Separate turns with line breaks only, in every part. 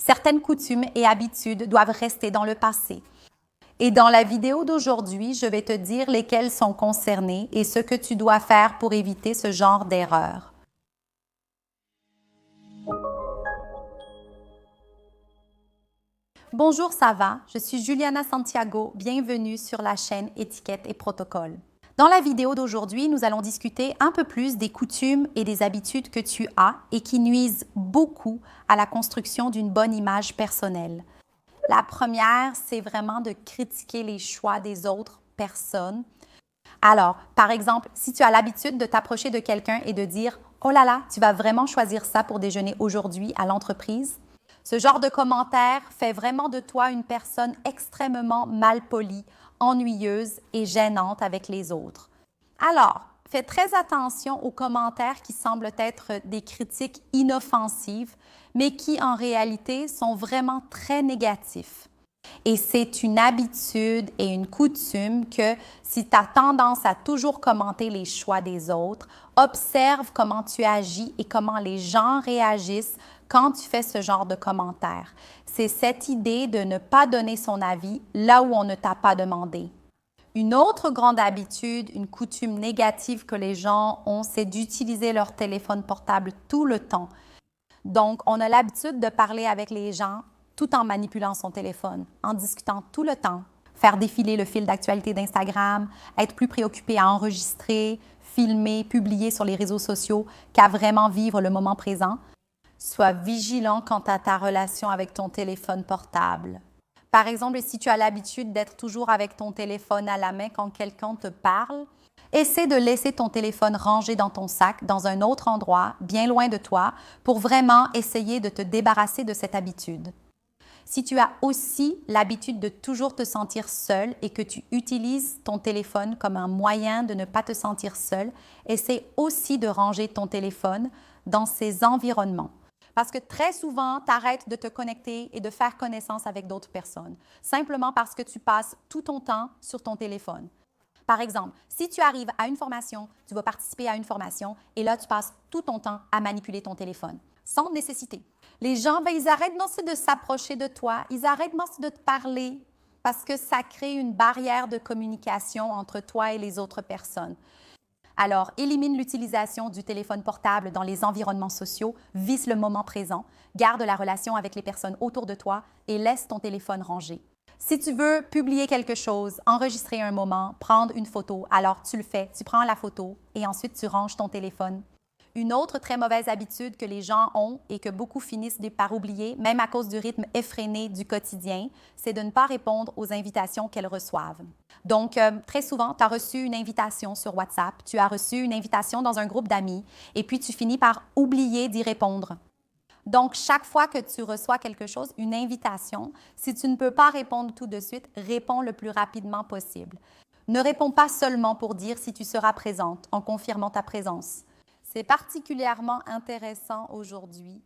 Certaines coutumes et habitudes doivent rester dans le passé. Et dans la vidéo d'aujourd'hui, je vais te dire lesquelles sont concernées et ce que tu dois faire pour éviter ce genre d'erreur. Bonjour, ça va? Je suis Juliana Santiago, bienvenue sur la chaîne Étiquette et Protocole. Dans la vidéo d'aujourd'hui, nous allons discuter un peu plus des coutumes et des habitudes que tu as et qui nuisent beaucoup à la construction d'une bonne image personnelle. La première, c'est vraiment de critiquer les choix des autres personnes. Alors, par exemple, si tu as l'habitude de t'approcher de quelqu'un et de dire « Oh là là, tu vas vraiment choisir ça pour déjeuner aujourd'hui à l'entreprise », ce genre de commentaire fait vraiment de toi une personne extrêmement malpolie, ennuyeuse et gênante avec les autres. Alors, fais très attention aux commentaires qui semblent être des critiques inoffensives, mais qui en réalité sont vraiment très négatifs. Et c'est une habitude et une coutume que si tu as tendance à toujours commenter les choix des autres, observe comment tu agis et comment les gens réagissent quand tu fais ce genre de commentaires. C'est cette idée de ne pas donner son avis là où on ne t'a pas demandé. Une autre grande habitude, une coutume négative que les gens ont, c'est d'utiliser leur téléphone portable tout le temps. Donc, on a l'habitude de parler avec les gens tout en manipulant son téléphone, en discutant tout le temps, faire défiler le fil d'actualité d'Instagram, être plus préoccupé à enregistrer, filmer, publier sur les réseaux sociaux qu'à vraiment vivre le moment présent. Sois vigilant quant à ta relation avec ton téléphone portable. Par exemple, si tu as l'habitude d'être toujours avec ton téléphone à la main quand quelqu'un te parle, essaie de laisser ton téléphone rangé dans ton sac, dans un autre endroit, bien loin de toi, pour vraiment essayer de te débarrasser de cette habitude. Si tu as aussi l'habitude de toujours te sentir seul et que tu utilises ton téléphone comme un moyen de ne pas te sentir seul, essaie aussi de ranger ton téléphone dans ces environnements. Parce que très souvent, tu arrêtes de te connecter et de faire connaissance avec d'autres personnes, simplement parce que tu passes tout ton temps sur ton téléphone. Par exemple, si tu arrives à une formation, tu vas participer à une formation et là, tu passes tout ton temps à manipuler ton téléphone, sans nécessité. Les gens, ils arrêtent de s'approcher de toi, ils arrêtent de te parler parce que ça crée une barrière de communication entre toi et les autres personnes. Alors, élimine l'utilisation du téléphone portable dans les environnements sociaux, vise le moment présent, garde la relation avec les personnes autour de toi et laisse ton téléphone rangé. Si tu veux publier quelque chose, enregistrer un moment, prendre une photo, alors tu le fais, tu prends la photo et ensuite tu ranges ton téléphone. Une autre très mauvaise habitude que les gens ont et que beaucoup finissent par oublier, même à cause du rythme effréné du quotidien, c'est de ne pas répondre aux invitations qu'elles reçoivent. Donc, très souvent, tu as reçu une invitation sur WhatsApp, tu as reçu une invitation dans un groupe d'amis et puis tu finis par oublier d'y répondre. Donc, chaque fois que tu reçois quelque chose, une invitation, si tu ne peux pas répondre tout de suite, réponds le plus rapidement possible. Ne réponds pas seulement pour dire si tu seras présente en confirmant ta présence. C'est particulièrement intéressant aujourd'hui.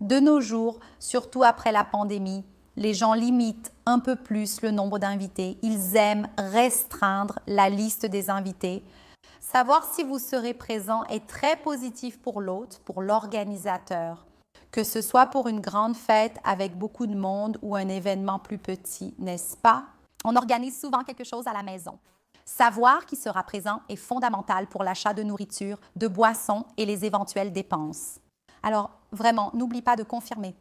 De nos jours, surtout après la pandémie, les gens limitent un peu plus le nombre d'invités. Ils aiment restreindre la liste des invités. Savoir si vous serez présent est très positif pour l'hôte, pour l'organisateur. Que ce soit pour une grande fête avec beaucoup de monde ou un événement plus petit, n'est-ce pas? On organise souvent quelque chose à la maison. Savoir qui sera présent est fondamental pour l'achat de nourriture, de boissons et les éventuelles dépenses. Alors, vraiment, n'oublie pas de confirmer.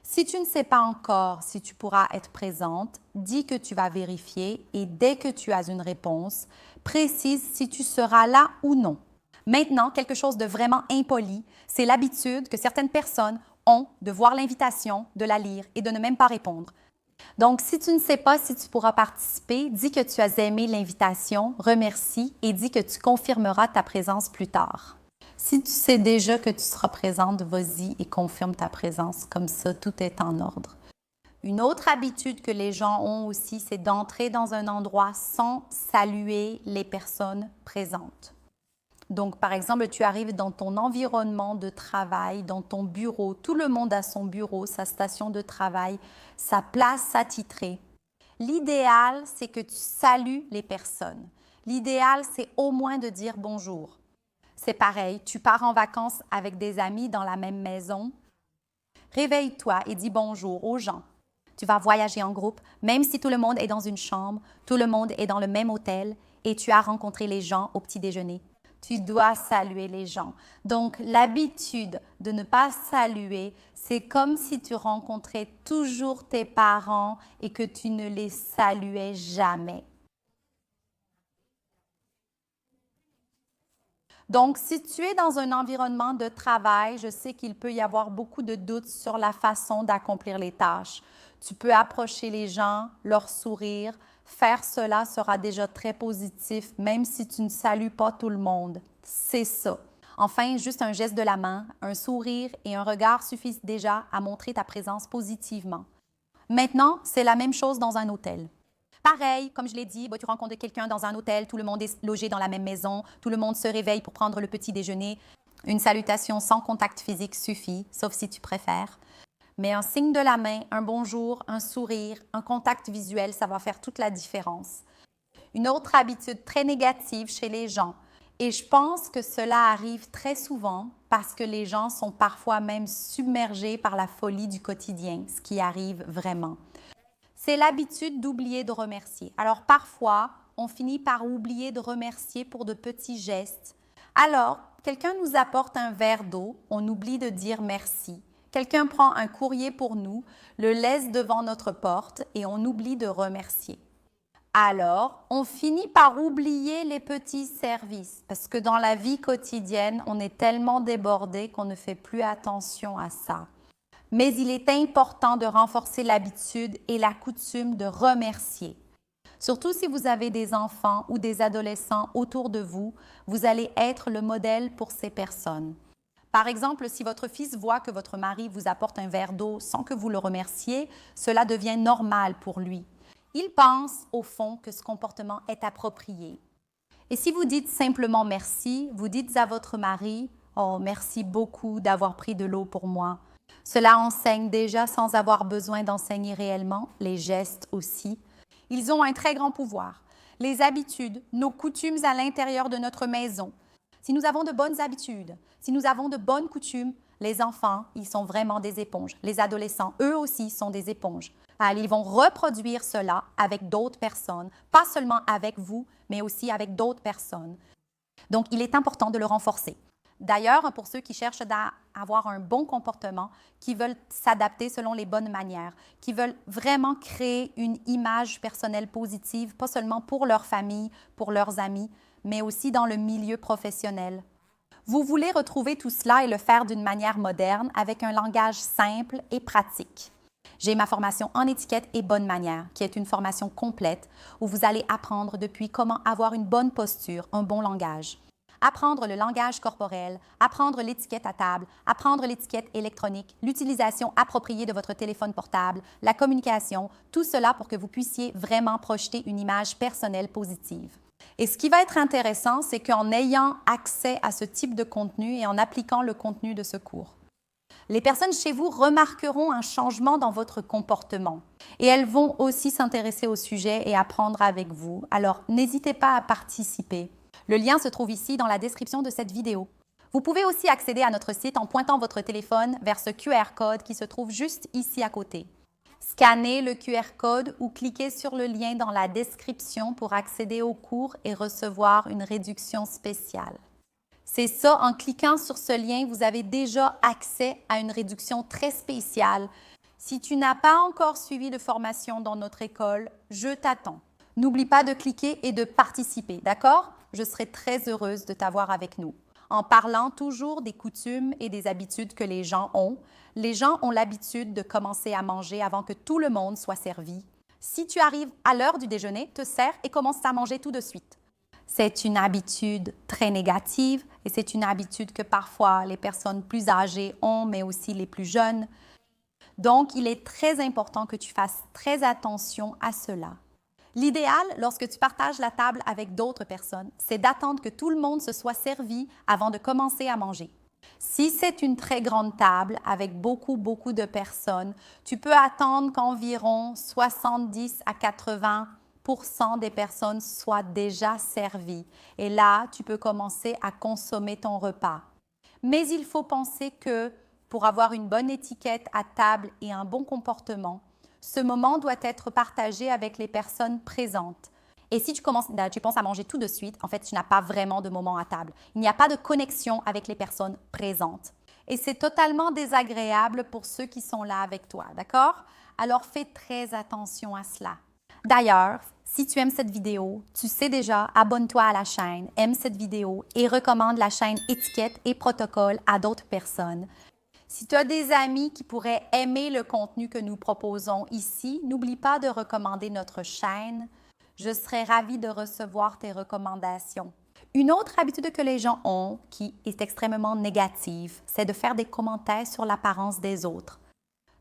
Si tu ne sais pas encore si tu pourras être présente, dis que tu vas vérifier et dès que tu as une réponse, précise si tu seras là ou non. Maintenant, quelque chose de vraiment impoli, c'est l'habitude que certaines personnes ont de voir l'invitation, de la lire et de ne même pas répondre. Donc, si tu ne sais pas si tu pourras participer, dis que tu as aimé l'invitation, remercie et dis que tu confirmeras ta présence plus tard. Si tu sais déjà que tu seras présente, vas-y et confirme ta présence. Comme ça, tout est en ordre. Une autre habitude que les gens ont aussi, c'est d'entrer dans un endroit sans saluer les personnes présentes. Donc, par exemple, tu arrives dans ton environnement de travail, dans ton bureau. Tout le monde a son bureau, sa station de travail, sa place attitrée. L'idéal, c'est que tu salues les personnes. L'idéal, c'est au moins de dire bonjour. C'est pareil, tu pars en vacances avec des amis dans la même maison. Réveille-toi et dis bonjour aux gens. Tu vas voyager en groupe, même si tout le monde est dans une chambre, tout le monde est dans le même hôtel et tu as rencontré les gens au petit déjeuner. Tu dois saluer les gens. Donc, l'habitude de ne pas saluer, c'est comme si tu rencontrais toujours tes parents et que tu ne les saluais jamais. Donc, si tu es dans un environnement de travail, je sais qu'il peut y avoir beaucoup de doutes sur la façon d'accomplir les tâches. Tu peux approcher les gens, leur sourire. Faire cela sera déjà très positif, même si tu ne salues pas tout le monde. C'est ça. Enfin, juste un geste de la main, un sourire et un regard suffisent déjà à montrer ta présence positivement. Maintenant, c'est la même chose dans un hôtel. Pareil, comme je l'ai dit, tu rencontres quelqu'un dans un hôtel, tout le monde est logé dans la même maison, tout le monde se réveille pour prendre le petit déjeuner. Une salutation sans contact physique suffit, sauf si tu préfères. Mais un signe de la main, un bonjour, un sourire, un contact visuel, ça va faire toute la différence. Une autre habitude très négative chez les gens, et je pense que cela arrive très souvent parce que les gens sont parfois même submergés par la folie du quotidien, ce qui arrive vraiment. C'est l'habitude d'oublier de remercier. Alors parfois, on finit par oublier de remercier pour de petits gestes. Alors, quelqu'un nous apporte un verre d'eau, on oublie de dire merci. Quelqu'un prend un courrier pour nous, le laisse devant notre porte et on oublie de remercier. Alors, on finit par oublier les petits services parce que dans la vie quotidienne, on est tellement débordé qu'on ne fait plus attention à ça. Mais il est important de renforcer l'habitude et la coutume de remercier. Surtout si vous avez des enfants ou des adolescents autour de vous, vous allez être le modèle pour ces personnes. Par exemple, si votre fils voit que votre mari vous apporte un verre d'eau sans que vous le remerciez, cela devient normal pour lui. Il pense, au fond, que ce comportement est approprié. Et si vous dites simplement merci, vous dites à votre mari « Oh, merci beaucoup d'avoir pris de l'eau pour moi ». Cela enseigne déjà sans avoir besoin d'enseigner réellement, les gestes aussi. Ils ont un très grand pouvoir. Les habitudes, nos coutumes à l'intérieur de notre maison. Si nous avons de bonnes habitudes, si nous avons de bonnes coutumes, les enfants, ils sont vraiment des éponges. Les adolescents, eux aussi, sont des éponges. Alors, ils vont reproduire cela avec d'autres personnes, pas seulement avec vous, mais aussi avec d'autres personnes. Donc, il est important de le renforcer. D'ailleurs, pour ceux qui cherchent à avoir un bon comportement, qui veulent s'adapter selon les bonnes manières, qui veulent vraiment créer une image personnelle positive, pas seulement pour leur famille, pour leurs amis, mais aussi dans le milieu professionnel. Vous voulez retrouver tout cela et le faire d'une manière moderne avec un langage simple et pratique. J'ai ma formation en étiquette et bonne manière, qui est une formation complète où vous allez apprendre depuis comment avoir une bonne posture, un bon langage. Apprendre le langage corporel, apprendre l'étiquette à table, apprendre l'étiquette électronique, l'utilisation appropriée de votre téléphone portable, la communication, tout cela pour que vous puissiez vraiment projeter une image personnelle positive. Et ce qui va être intéressant, c'est qu'en ayant accès à ce type de contenu et en appliquant le contenu de ce cours, les personnes chez vous remarqueront un changement dans votre comportement et elles vont aussi s'intéresser au sujet et apprendre avec vous. Alors, n'hésitez pas à participer. Le lien se trouve ici dans la description de cette vidéo. Vous pouvez aussi accéder à notre site en pointant votre téléphone vers ce QR code qui se trouve juste ici à côté. Scannez le QR code ou cliquez sur le lien dans la description pour accéder au cours et recevoir une réduction spéciale. C'est ça, en cliquant sur ce lien, vous avez déjà accès à une réduction très spéciale. Si tu n'as pas encore suivi de formation dans notre école, je t'attends. N'oublie pas de cliquer et de participer, d'accord? Je serai très heureuse de t'avoir avec nous. En parlant toujours des coutumes et des habitudes que les gens ont l'habitude de commencer à manger avant que tout le monde soit servi. Si tu arrives à l'heure du déjeuner, te sers et commence à manger tout de suite. C'est une habitude très négative et c'est une habitude que parfois les personnes plus âgées ont, mais aussi les plus jeunes. Donc, il est très important que tu fasses très attention à cela. L'idéal, lorsque tu partages la table avec d'autres personnes, c'est d'attendre que tout le monde se soit servi avant de commencer à manger. Si c'est une très grande table avec beaucoup de personnes, tu peux attendre qu'environ 70 à 80% des personnes soient déjà servies. Et là, tu peux commencer à consommer ton repas. Mais il faut penser que pour avoir une bonne étiquette à table et un bon comportement, ce moment doit être partagé avec les personnes présentes. Et si tu penses à manger tout de suite, en fait, tu n'as pas vraiment de moment à table. Il n'y a pas de connexion avec les personnes présentes. Et c'est totalement désagréable pour ceux qui sont là avec toi, d'accord? Alors, fais très attention à cela. D'ailleurs, si tu aimes cette vidéo, tu sais déjà, abonne-toi à la chaîne, aime cette vidéo et recommande la chaîne Étiquette et Protocole à d'autres personnes. Si tu as des amis qui pourraient aimer le contenu que nous proposons ici, n'oublie pas de recommander notre chaîne. Je serais ravie de recevoir tes recommandations. Une autre habitude que les gens ont, qui est extrêmement négative, c'est de faire des commentaires sur l'apparence des autres.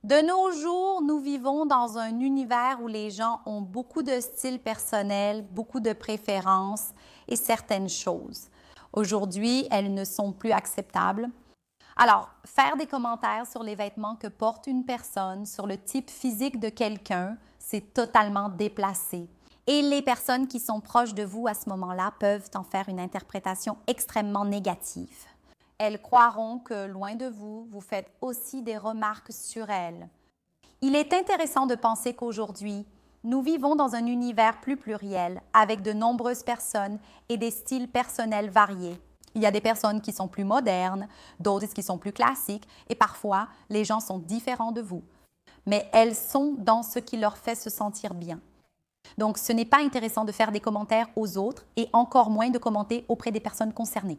De nos jours, nous vivons dans un univers où les gens ont beaucoup de styles personnels, beaucoup de préférences et certaines choses. Aujourd'hui, elles ne sont plus acceptables. Alors, faire des commentaires sur les vêtements que porte une personne, sur le type physique de quelqu'un, c'est totalement déplacé. Et les personnes qui sont proches de vous à ce moment-là peuvent en faire une interprétation extrêmement négative. Elles croiront que, loin de vous, vous faites aussi des remarques sur elles. Il est intéressant de penser qu'aujourd'hui, nous vivons dans un univers plus pluriel, avec de nombreuses personnes et des styles personnels variés. Il y a des personnes qui sont plus modernes, d'autres qui sont plus classiques, et parfois, les gens sont différents de vous. Mais elles sont dans ce qui leur fait se sentir bien. Donc, ce n'est pas intéressant de faire des commentaires aux autres et encore moins de commenter auprès des personnes concernées.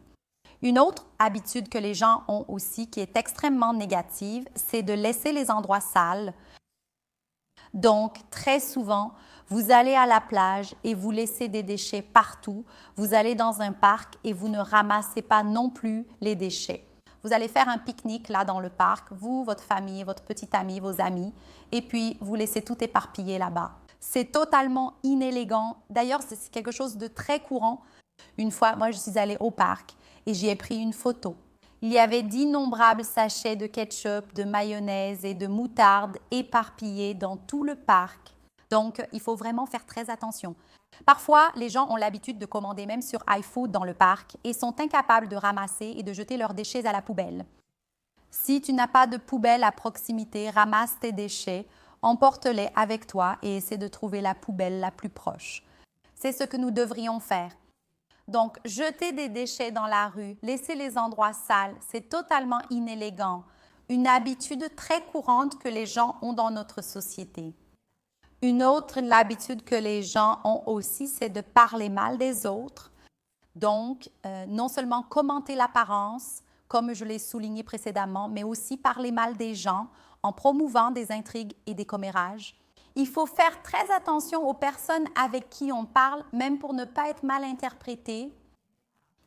Une autre habitude que les gens ont aussi qui est extrêmement négative, c'est de laisser les endroits sales. Donc, très souvent, vous allez à la plage et vous laissez des déchets partout. Vous allez dans un parc et vous ne ramassez pas non plus les déchets. Vous allez faire un pique-nique là dans le parc, vous, votre famille, votre petit ami, vos amis, et puis vous laissez tout éparpillé là-bas. C'est totalement inélégant. D'ailleurs, c'est quelque chose de très courant. Une fois, moi, je suis allée au parc et j'y ai pris une photo. Il y avait d'innombrables sachets de ketchup, de mayonnaise et de moutarde éparpillés dans tout le parc. Donc, il faut vraiment faire très attention. Parfois, les gens ont l'habitude de commander même sur iFood dans le parc et sont incapables de ramasser et de jeter leurs déchets à la poubelle. Si tu n'as pas de poubelle à proximité, ramasse tes déchets, emporte-les avec toi et essaie de trouver la poubelle la plus proche. C'est ce que nous devrions faire. Donc, jeter des déchets dans la rue, laisser les endroits sales, c'est totalement inélégant. Une habitude très courante que les gens ont dans notre société. Une autre habitude que les gens ont aussi, c'est de parler mal des autres. Donc, non seulement commenter l'apparence, comme je l'ai souligné précédemment, mais aussi parler mal des gens en promouvant des intrigues et des commérages. Il faut faire très attention aux personnes avec qui on parle, même pour ne pas être mal interprété.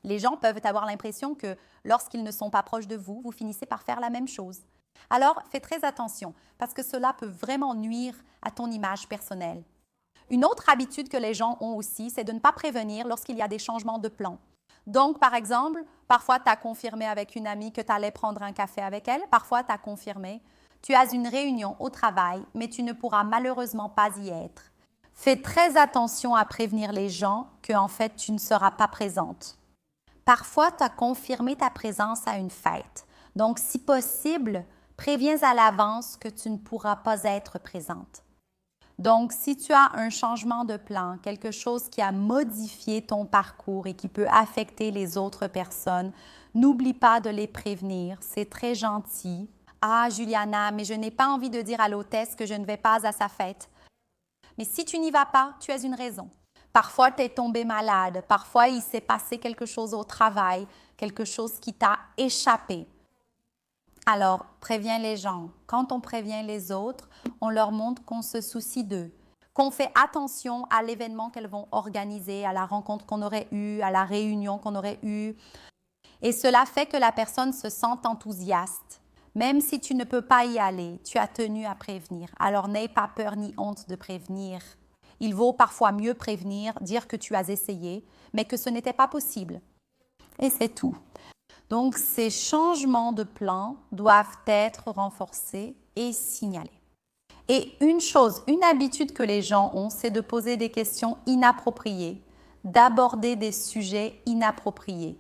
Les gens peuvent avoir l'impression que lorsqu'ils ne sont pas proches de vous, vous finissez par faire la même chose. Alors, fais très attention, parce que cela peut vraiment nuire à ton image personnelle. Une autre habitude que les gens ont aussi, c'est de ne pas prévenir lorsqu'il y a des changements de plan. Donc, par exemple, parfois tu as confirmé avec une amie que tu allais prendre un café avec elle, parfois tu as confirmé. Tu as une réunion au travail, mais tu ne pourras malheureusement pas y être. Fais très attention à prévenir les gens qu'en fait, tu ne seras pas présente. Parfois, tu as confirmé ta présence à une fête. Donc, si possible, préviens à l'avance que tu ne pourras pas être présente. Donc, si tu as un changement de plan, quelque chose qui a modifié ton parcours et qui peut affecter les autres personnes, n'oublie pas de les prévenir. C'est très gentil. « Ah, Juliana, mais je n'ai pas envie de dire à l'hôtesse que je ne vais pas à sa fête. » Mais si tu n'y vas pas, tu as une raison. Parfois, tu es tombé malade. Parfois, il s'est passé quelque chose au travail, quelque chose qui t'a échappé. Alors, préviens les gens. Quand on prévient les autres, on leur montre qu'on se soucie d'eux, qu'on fait attention à l'événement qu'elles vont organiser, à la rencontre qu'on aurait eue, à la réunion qu'on aurait eue. Et cela fait que la personne se sente enthousiaste. Même si tu ne peux pas y aller, tu as tenu à prévenir. Alors, n'aie pas peur ni honte de prévenir. Il vaut parfois mieux prévenir, dire que tu as essayé, mais que ce n'était pas possible. Et c'est tout. Donc, ces changements de plan doivent être renforcés et signalés. Et une habitude que les gens ont, c'est de poser des questions inappropriées, d'aborder des sujets inappropriés.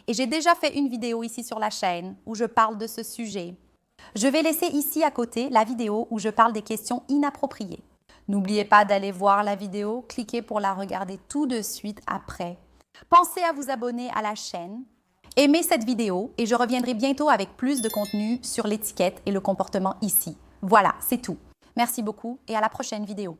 Et j'ai déjà fait une vidéo ici sur la chaîne où je parle de ce sujet. Je vais laisser ici à côté la vidéo où je parle des questions inappropriées. N'oubliez pas d'aller voir la vidéo, cliquez pour la regarder tout de suite après. Pensez à vous abonner à la chaîne. Aimez cette vidéo et je reviendrai bientôt avec plus de contenu sur l'étiquette et le comportement ici. Voilà, c'est tout. Merci beaucoup et à la prochaine vidéo.